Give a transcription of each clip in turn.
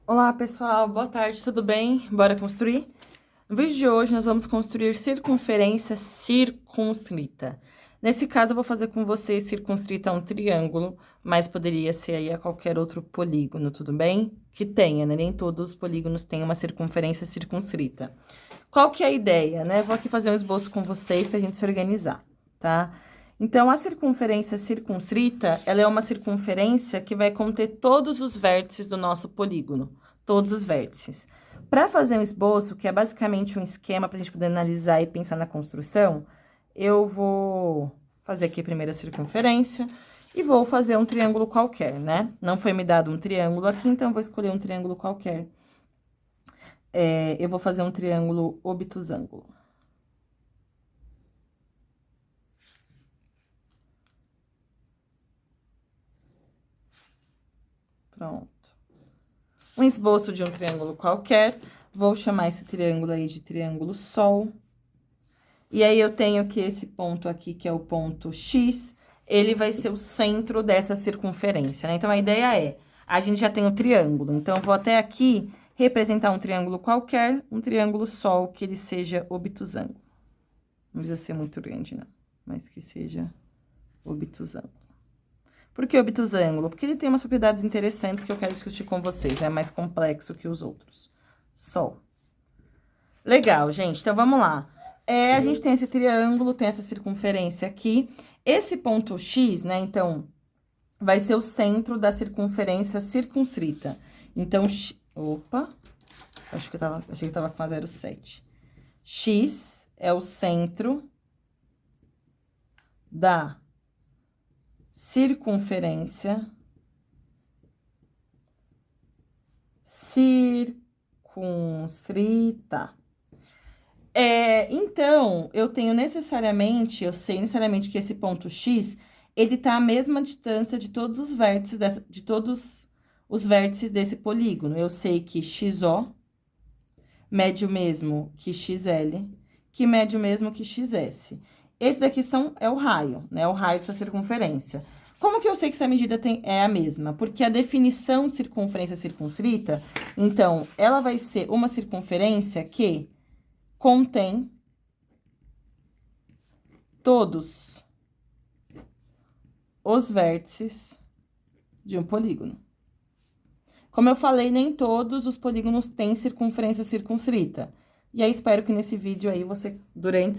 Olá, pessoal. Boa tarde, tudo bem? Bora construir? No vídeo de hoje, nós vamos construir circunferência circunscrita. Nesse caso, eu vou fazer com vocês circunscrita um triângulo, mas poderia ser aí a qualquer outro polígono, tudo bem? Que tenha, né? Nem todos os polígonos têm uma circunferência circunscrita. Qual que é a ideia, né? Vou aqui fazer um esboço com vocês pra gente se organizar, tá? Então, a circunferência circunscrita, ela é uma circunferência que vai conter todos os vértices do nosso polígono, todos os vértices. Para fazer um esboço, que é basicamente um esquema para a gente poder analisar e pensar na construção, eu vou fazer aqui primeiro a circunferência e vou fazer um triângulo qualquer, né? Não foi me dado um triângulo aqui, então eu vou escolher um triângulo qualquer. Eu vou fazer um triângulo obtusângulo. Pronto. Um esboço de um triângulo qualquer. Vou chamar esse triângulo aí de triângulo Sol. E aí, eu tenho que esse ponto aqui, que é o ponto X, ele vai ser o centro dessa circunferência, né? Então, a ideia é, a gente já tem o triângulo. Então, eu vou até aqui representar um triângulo qualquer, um triângulo Sol, que ele seja obtusângulo. Não precisa ser muito grande, não. Mas que seja obtusângulo. Por que obtusângulo? Porque ele tem umas propriedades interessantes que eu quero discutir com vocês. É mais complexo que os outros. Sol. Legal, gente. Então, vamos lá. A gente tem esse triângulo, tem essa circunferência aqui. Esse ponto X, né, então, vai ser o centro da circunferência circunscrita. Então, opa, achei que tava com a 0,7. X é o centro da circunferência circunscrita. Então, eu sei necessariamente que esse ponto X, ele tá à mesma distância de todos os vértices desse polígono. Eu sei que XO mede o mesmo que XL, que mede o mesmo que XS. Esse daqui é o raio, né? O raio dessa circunferência. Como que eu sei que essa medida é a mesma? Porque a definição de circunferência circunscrita, então, ela vai ser uma circunferência que contém todos os vértices de um polígono. Como eu falei, nem todos os polígonos têm circunferência circunscrita. E aí, espero que nesse vídeo aí, você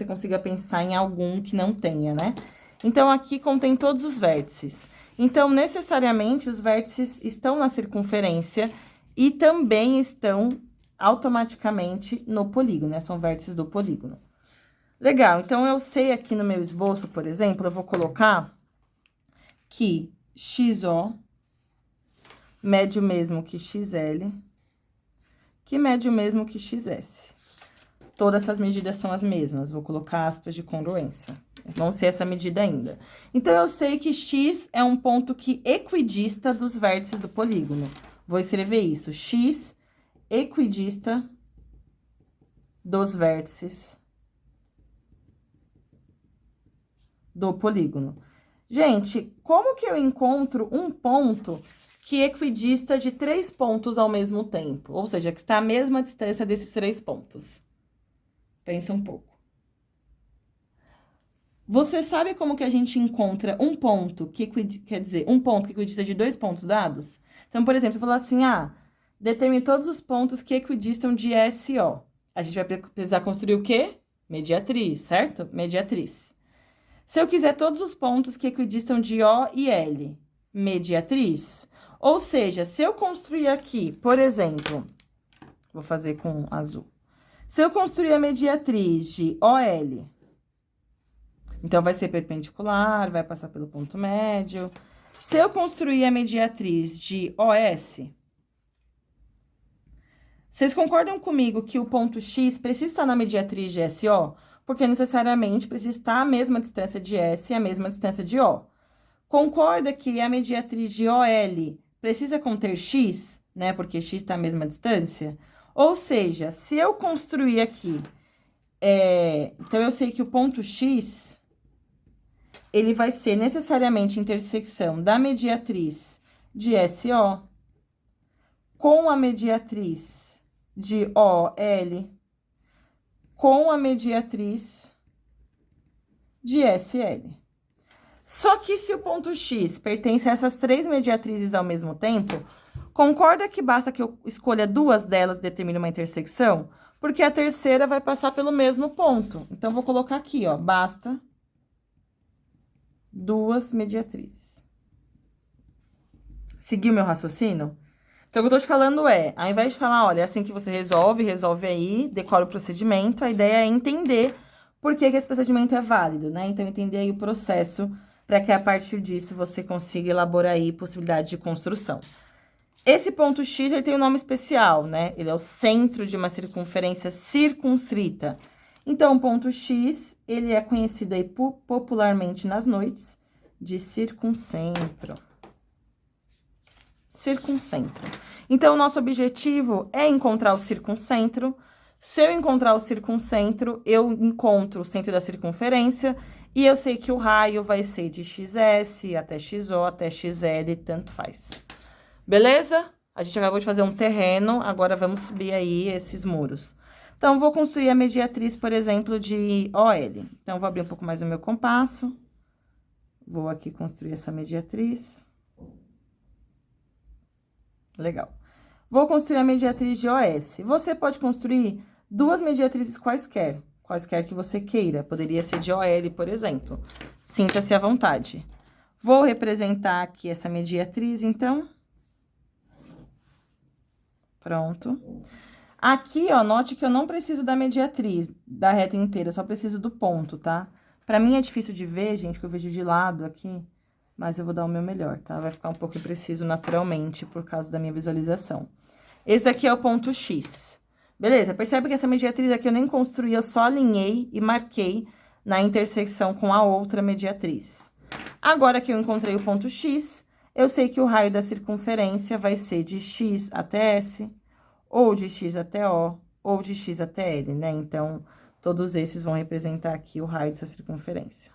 consiga pensar em algum que não tenha, né? Então, aqui contém todos os vértices. Então, necessariamente, os vértices estão na circunferência e também estão automaticamente no polígono, né? São vértices do polígono. Legal, então, eu sei aqui no meu esboço, por exemplo, eu vou colocar que XO mede o mesmo que XL, que mede o mesmo que XS. Todas essas medidas são as mesmas, vou colocar aspas de congruência. Não sei essa medida ainda. Então, eu sei que X é um ponto que equidista dos vértices do polígono. Vou escrever isso, X equidista dos vértices do polígono. Gente, como que eu encontro um ponto que equidista de 3 pontos ao mesmo tempo? Ou seja, que está à mesma distância desses 3 pontos. Pensa um pouco. Você sabe como que a gente encontra um ponto um ponto que equidista de 2 pontos dados? Então, por exemplo, você falou assim, determine todos os pontos que equidistam de SO. A gente vai precisar construir o quê? Mediatriz, certo? Mediatriz. Se eu quiser todos os pontos que equidistam de O e L, mediatriz. Ou seja, se eu construir aqui, por exemplo, vou fazer com azul. Se eu construir a mediatriz de OL, então, vai ser perpendicular, vai passar pelo ponto médio. Se eu construir a mediatriz de OS, vocês concordam comigo que o ponto X precisa estar na mediatriz de SO? Porque necessariamente precisa estar a mesma distância de S e a mesma distância de O. Concorda que a mediatriz de OL precisa conter X, né? Porque X está à mesma distância? Ou seja, se eu construir aqui, então, eu sei que o ponto X, ele vai ser necessariamente intersecção da mediatriz de SO com a mediatriz de OL com a mediatriz de SL. Só que se o ponto X pertence a essas 3 mediatrizes ao mesmo tempo, concorda que basta que eu escolha 2 delas e determine uma intersecção? Porque a terceira vai passar pelo mesmo ponto. Então, vou colocar aqui, ó, basta 2 mediatrizes. Seguiu meu raciocínio? Então, o que eu tô te falando é, ao invés de falar, olha, é assim que você resolve aí, decora o procedimento, a ideia é entender por que esse procedimento é válido, né? Então, entender aí o processo para que, a partir disso, você consiga elaborar aí possibilidade de construção. Esse ponto X, ele tem um nome especial, né? Ele é o centro de uma circunferência circunscrita. Então, o ponto X, ele é conhecido aí popularmente nas noites de circuncentro. Circuncentro. Então, o nosso objetivo é encontrar o circuncentro. Se eu encontrar o circuncentro, eu encontro o centro da circunferência e eu sei que o raio vai ser de XS até XO, até XL, tanto faz. Beleza? A gente acabou de fazer um terreno, agora vamos subir aí esses muros. Então, vou construir a mediatriz, por exemplo, de OL. Então, vou abrir um pouco mais o meu compasso. Vou aqui construir essa mediatriz. Legal. Vou construir a mediatriz de OS. Você pode construir 2 mediatrizes quaisquer que você queira. Poderia ser de OL, por exemplo. Sinta-se à vontade. Vou representar aqui essa mediatriz, então. Pronto. Aqui, ó, note que eu não preciso da mediatriz, da reta inteira, eu só preciso do ponto, tá? Pra mim é difícil de ver, gente, que eu vejo de lado aqui, mas eu vou dar o meu melhor, tá? Vai ficar um pouco impreciso naturalmente por causa da minha visualização. Esse daqui é o ponto X. Beleza, percebe que essa mediatriz aqui eu nem construí, eu só alinhei e marquei na intersecção com a outra mediatriz. Agora que eu encontrei o ponto X, eu sei que o raio da circunferência vai ser de X até S, ou de X até O, ou de X até L, né? Então, todos esses vão representar aqui o raio dessa circunferência.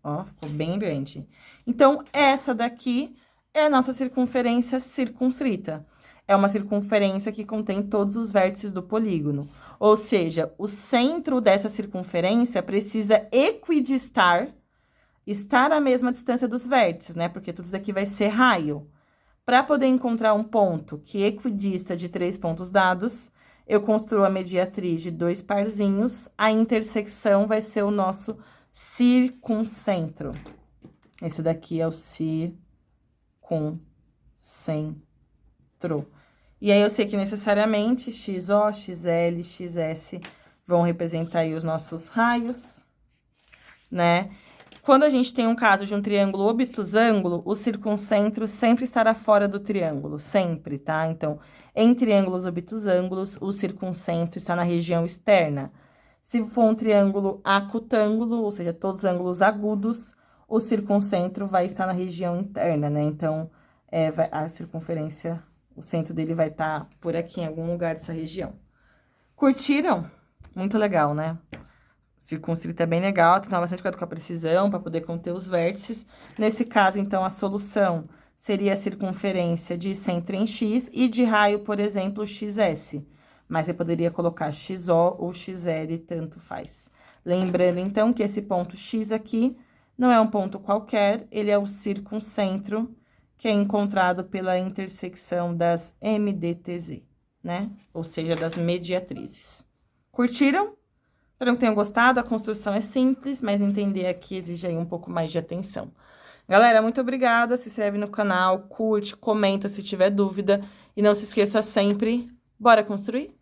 Ó, ficou bem grande. Então, essa daqui é a nossa circunferência circunscrita. É uma circunferência que contém todos os vértices do polígono. Ou seja, o centro dessa circunferência precisa equidistar, estar à mesma distância dos vértices, né? Porque tudo isso aqui vai ser raio. Para poder encontrar um ponto que equidista de 3 pontos dados, eu construo a mediatriz de 2 parzinhos, a intersecção vai ser o nosso circuncentro. Esse daqui é o circuncentro. E aí, eu sei que necessariamente XO, XL, XS vão representar aí os nossos raios, né? Quando a gente tem um caso de um triângulo obtusângulo, o circuncentro sempre estará fora do triângulo, sempre, tá? Então, em triângulos obtusângulos, o circuncentro está na região externa. Se for um triângulo acutângulo, ou seja, todos os ângulos agudos, o circuncentro vai estar na região interna, né? Então, a circunferência, o centro dele vai estar por aqui, em algum lugar dessa região. Curtiram? Muito legal, né? Circunscrita é bem legal, tem que tomar bastante cuidado com a precisão para poder conter os vértices. Nesse caso, então, a solução seria a circunferência de centro em X e de raio, por exemplo, XS. Mas você poderia colocar XO ou XL, tanto faz. Lembrando, então, que esse ponto X aqui não é um ponto qualquer, ele é o circuncentro, que é encontrado pela intersecção das MDTZ, né? Ou seja, das mediatrizes. Curtiram? Espero que tenham gostado, a construção é simples, mas entender aqui exige aí um pouco mais de atenção. Galera, muito obrigada, se inscreve no canal, curte, comenta se tiver dúvida, e não se esqueça sempre, bora construir?